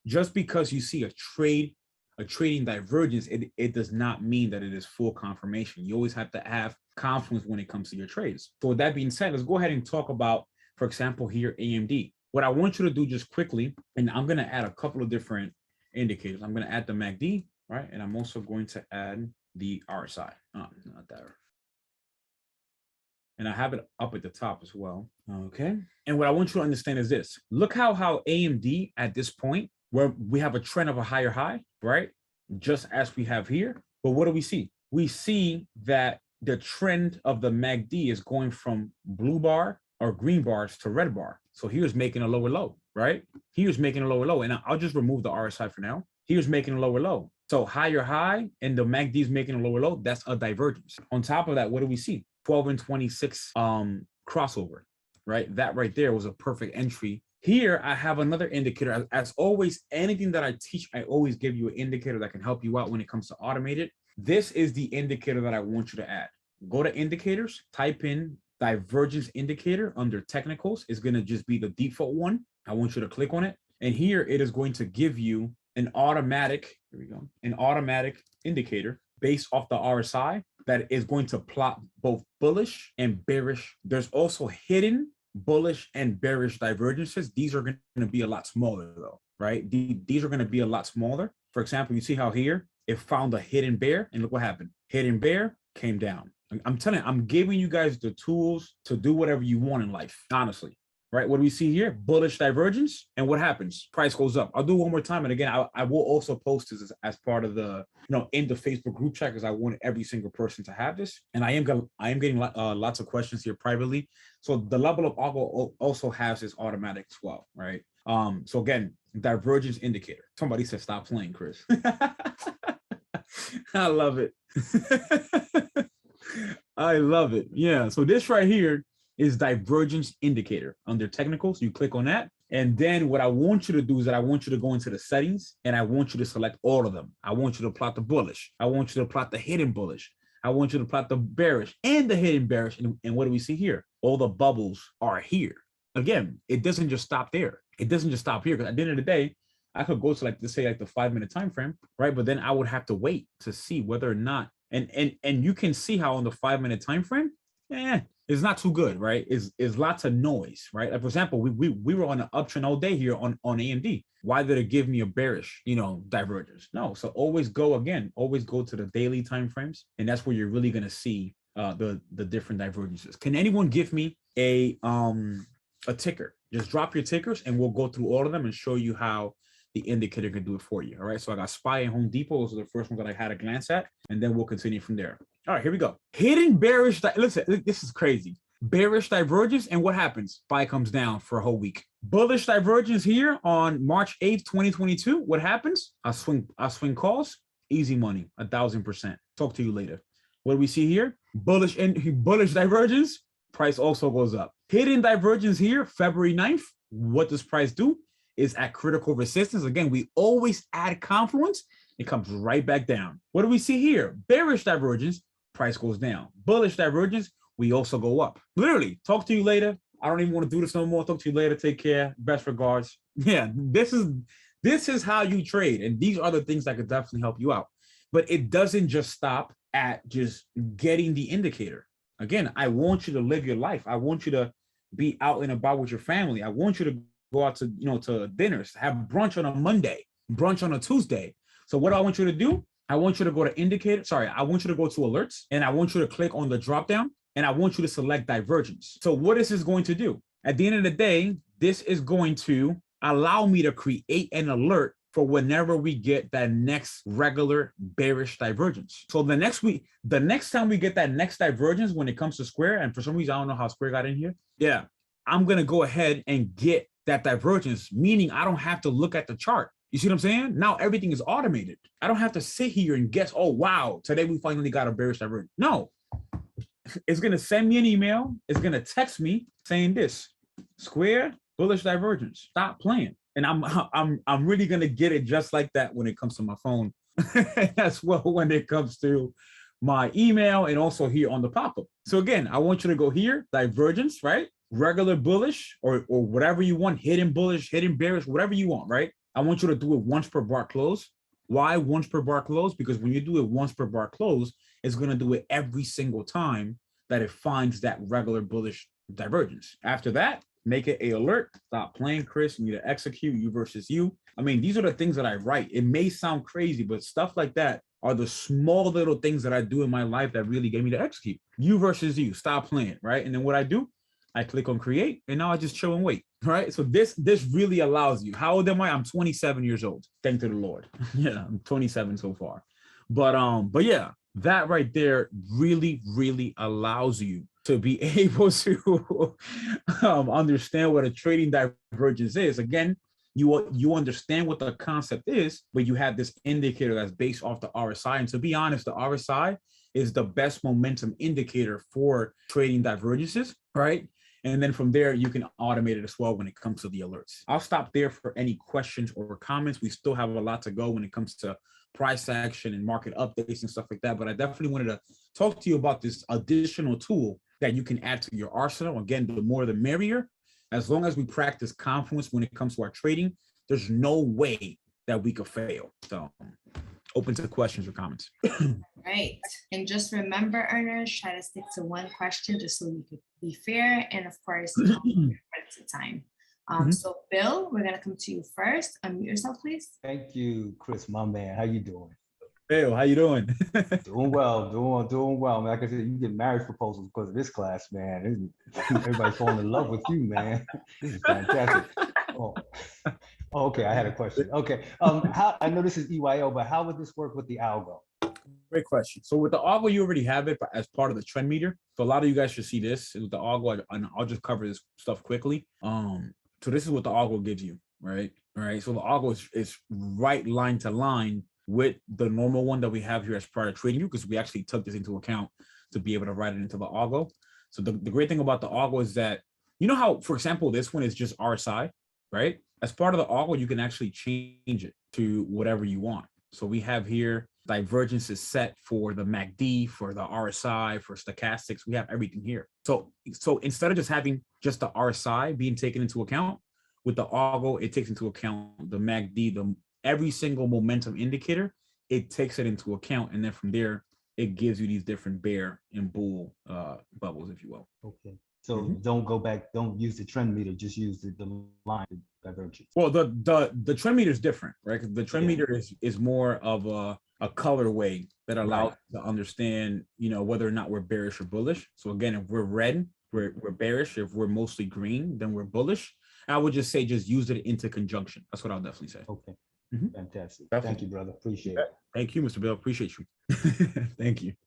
just because you see a trading divergence, it does not mean that it is full confirmation. You always have to have confidence when it comes to your trades. So with that being said, let's go ahead and talk about, for example, here, AMD. What I want you to do just quickly, and I'm going to add a couple of different indicators. I'm going to add the MACD, right? And I'm also going to add the RSI. Oh, not that. And I have it up at the top as well. Okay. And what I want you to understand is this. Look how AMD at this point, where we have a trend of a higher high, right? Just as we have here. But what do we see? We see that the trend of the MACD is going from blue bar or green bars to red bar. So here's making a lower low, right? Here's making a lower low. And I'll just remove the RSI for now. Here's making a lower low. So higher high and the MACD is making a lower low. That's a divergence. On top of that, what do we see? 12 and 26 crossover, right? That right there was a perfect entry. Here, I have another indicator. As always, anything that I teach, I always give you an indicator that can help you out when it comes to automated. This is the indicator that I want you to add. Go to indicators, type in divergence indicator under technicals. It's going to just be the default one. I want you to click on it. And here it is going to give you an automatic, here we go, an automatic indicator based off the RSI that is going to plot both bullish and bearish. There's also hidden bullish and bearish divergences. These are going to be a lot smaller though, right? These are going to be a lot smaller. For example, you see how here it found a hidden bear, and look what happened. Hidden bear came down. I'm telling you, I'm giving you guys the tools to do whatever you want in life, honestly. Right? What do we see here? Bullish divergence. And what happens? Price goes up. I'll do it one more time. And again, I will also post this as part of the, in the Facebook group chat, because I want every single person to have this. And I am getting lots of questions here privately. So the level of algo also has this automatic as well, right? So again, divergence indicator. Somebody said, stop playing, Chris. I love it. I love it. Yeah. So this right here is divergence indicator. Under technicals, you click on that. And then what I want you to do is that I want you to go into the settings and I want you to select all of them. I want you to plot the bullish. I want you to plot the hidden bullish. I want you to plot the bearish and the hidden bearish. And what do we see here? All the bubbles are here. Again, it doesn't just stop there. It doesn't just stop here, because at the end of the day, I could go to let's say the 5-minute time frame, right? But then I would have to wait to see whether or not, and you can see how on the 5-minute time frame, it's not too good, right? It's lots of noise, right? Like for example, we were on an uptrend all day here on AMD. Why did it give me a bearish, divergence? No. So always go to the daily time frames, and that's where you're really gonna see the different divergences. Can anyone give me a ticker? Just drop your tickers, and we'll go through all of them and show you how the indicator can do it for you. All right. So I got SPY and Home Depot. Those are the first ones that I had a glance at, and then we'll continue from there. All right, here we go. Hidden bearish. Listen, this is crazy. Bearish divergence, and what happens? SPY comes down for a whole week. Bullish divergence here on March 8th, 2022. What happens? I swing calls. Easy money, 1,000%. Talk to you later. What do we see here? Bullish divergence. Price also goes up. Hidden divergence here, February 9th. What does price do? Is at critical resistance. Again, we always add confluence. It comes right back down. What do we see here? Bearish divergence, price goes down. Bullish divergence, we also go up. Literally, talk to you later. I don't even want to do this no more. Talk to you later. Take care. Best regards. Yeah, this is how you trade. And these are the things that could definitely help you out. But it doesn't just stop at just getting the indicator. Again, I want you to live your life. I want you to be out and about with your family. I want you to go out to, to dinners, have brunch on a Monday, brunch on a Tuesday. So what do I want you to do? I want you to go to indicator. Sorry, I want you to go to alerts, and I want you to click on the drop down, and I want you to select divergence. So what is this going to do? At the end of the day, this is going to allow me to create an alert for whenever we get that next regular bearish divergence. So the next time we get that next divergence when it comes to Square, and for some reason, I don't know how Square got in here. Yeah, I'm going to go ahead and get that divergence, meaning I don't have to look at the chart. You see what I'm saying? Now everything is automated. I don't have to sit here and guess, oh, wow, today we finally got a bearish divergence. No, it's going to send me an email. It's going to text me saying this: Square, bullish divergence. Stop playing. And I'm really going to get it just like that when it comes to my phone as well, when it comes to my email and also here on the pop-up. So again, I want you to go here, divergence, right? Regular bullish or whatever you want, hidden bullish, hidden bearish, whatever you want, right? I want you to do it once per bar close. Why once per bar close? Because when you do it once per bar close, it's going to do it every single time that it finds that regular bullish divergence. After that, make it a alert. Stop playing, Chris. You need to execute you versus you. I mean, these are the things that I write. It may sound crazy, but stuff like that are the small little things that I do in my life that really get me to execute. You versus you. Stop playing, right? And then what I do, I click on create, and now I just chill and wait, right? So this really allows you. How old am I? I'm 27 years old. Thank to the Lord. Yeah, I'm 27 so far. But yeah, that right there really allows you to be able to understand what a trading divergence is. Again, you understand what the concept is, but you have this indicator that's based off the RSI. And to be honest, the RSI is the best momentum indicator for trading divergences, right? And then from there, you can automate it as well when it comes to the alerts. I'll stop there for any questions or comments. We still have a lot to go when it comes to price action and market updates and stuff like that. But I definitely wanted to talk to you about this additional tool that you can add to your arsenal. Again, the more the merrier. As long as we practice confluence when it comes to our trading, there's no way that we could fail. So open to questions or comments. Right. And just remember, earners, try to stick to one question just so we could be fair. And of course, credits of time. So Bill, we're going to come to you first. Unmute yourself, please. Thank you, Chris, my man. How you doing? Bill, how you doing? Doing well, doing well. Man, like I said, you get marriage proposals because of this class, man. Everybody's falling in love with you, man. This is fantastic. Oh, okay. I had a question. Okay. How I know this is EYL, but how would this work with the algo? Great question. So with the algo, you already have it as part of the trend meter. So a lot of you guys should see this with the algo, and I'll just cover this stuff quickly. So this is what the algo gives you, right? All right. So the algo is right line to line with the normal one that we have here as part of trading view, because we actually took this into account to be able to write it into the algo. So the great thing about the algo is that, you know how, for example, this one is just RSI, right? As part of the algo, you can actually change it to whatever you want. So we have here divergence is set for the MACD, for the RSI, for stochastics. We have everything here. So instead of just having just the RSI being taken into account, with the algo, it takes into account the MACD, every single momentum indicator, it takes it into account. And then from there, it gives you these different bear and bull bubbles, if you will. Okay. So don't go back, don't use the trend meter, just use the line divergence. Well, the trend meter is different, right? The trend meter is more of a colorway that allows you to understand, whether or not we're bearish or bullish. So again, if we're red, we're bearish. If we're mostly green, then we're bullish. I would just say just use it into conjunction. That's what I'll definitely say. Okay. Fantastic. Definitely. Thank you, brother. Appreciate it. Thank you, Mr. Bill. Appreciate you. Thank you.